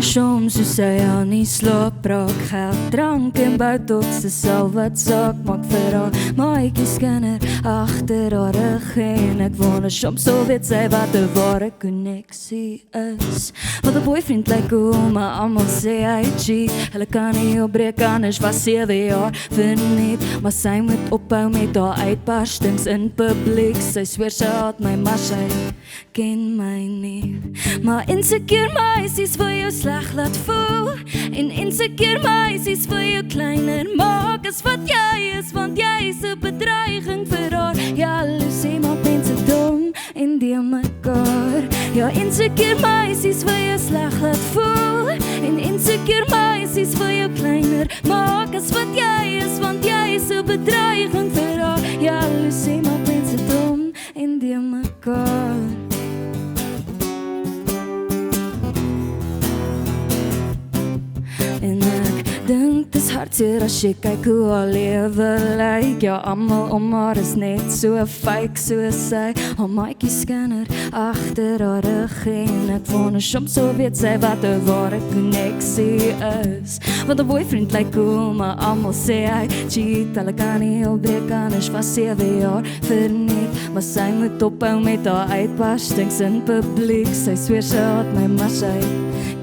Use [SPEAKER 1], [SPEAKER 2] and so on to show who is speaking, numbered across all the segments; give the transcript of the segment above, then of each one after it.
[SPEAKER 1] soms soos sy aan die slaap raak, geld, drank en botox is al wat saak maak vir haar maatjies kinder agter haar rug en ek wonder soms sal weet sy wat 'n ware konneksie is. Want 'n boyfriend lyk cool, maar almal sê hy cheat. Hulle kan nie opbreek anders was 7 jaar verniet, maar sy moet ophou met haar uitbarstings in publiek. Sy sweer sy haat my, maar sy ken my nie. Maar insecure meisies wil jou sleg laat voel, en insecure meisies wil jou kleiner maak as wat jy is, want jy is 'n bedreiging vir haar. Jaloesie maak mense dom en die mekaar. Ja, insecure meisies wil jou sleg laat voel, en insecure meisies wil jou kleiner maak as wat jy is, want jy is 'n bedreiging vir haar. Jaloesie maak mense dom en die mekaar. En ek dink dis hartseer as jy kyk hoe haar lewe lyk. Ja, almal om haar is net so fake soos sy. Haar maatjie skinner agter haar rug en ek wonder soms sal weet sy wat 'n ware konneksie is. Want 'n boyfriend lyk cool, maar almal sê hy cheat. Hulle kan nie opbreek anders was 7 jaar verniet, maar sy moet ophou met haar uitbarstings in publiek. Sy sweer sy haat my, maar sy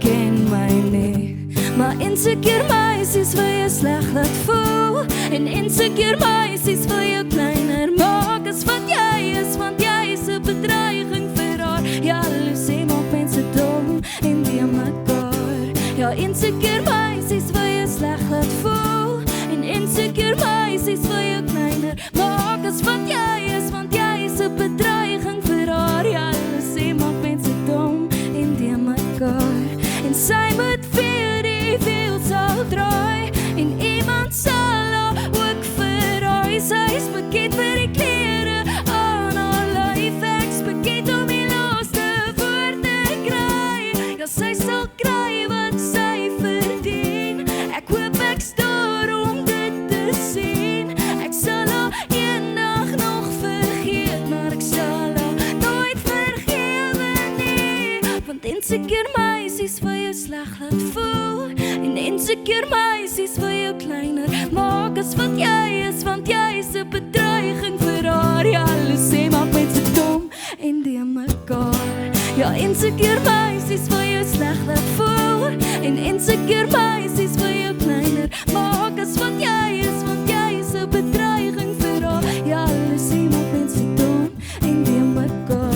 [SPEAKER 1] ken my nie. Maar insecure meisies wil jou sleg laat voel, en insecure meisies wil jou kleiner maak as wat jy is, want jy is 'n bedreiging vir haar. Jaloesie maak mense dom en die mekaar. Ja, insecure meisies wil jou sleg laat voel, en insecure meisies wil jou kleiner maak as wat jy is, want jy is 'n bedreiging vir haar. Jaloesie maak mense dom en die mekaar. En sy moet veel sal draai, en iemand sal haar ook verraai. Sy is bekend vir die klere aan haar lyf, ek's bekend om die laaste voor te kry. Ja, sy sal kry wat sy verdien, ek hoop ek's daar om dit te sien. Ek sal haar eendag nog vergeet, maar ek sal haar nooit vergewe nie. Want insecure meisies wil jou sleg laat voel, en insecure meisies wil jou kleiner maak as wat jy is, want jy is 'n bedreiging vir haar. Jaloesie maak mense dom en die mekaar. Ja, insecure meisies wil jou sleg laat voel, en insecure meisies wil jou kleiner maak as wat jy is, want jy is 'n bedreiging vir haar. Jaloesie maak mense dom en die mekaar.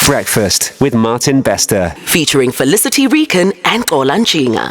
[SPEAKER 2] Breakfast with Martin Bester.
[SPEAKER 3] Featuring Felicity Rican and Kolan Chinga.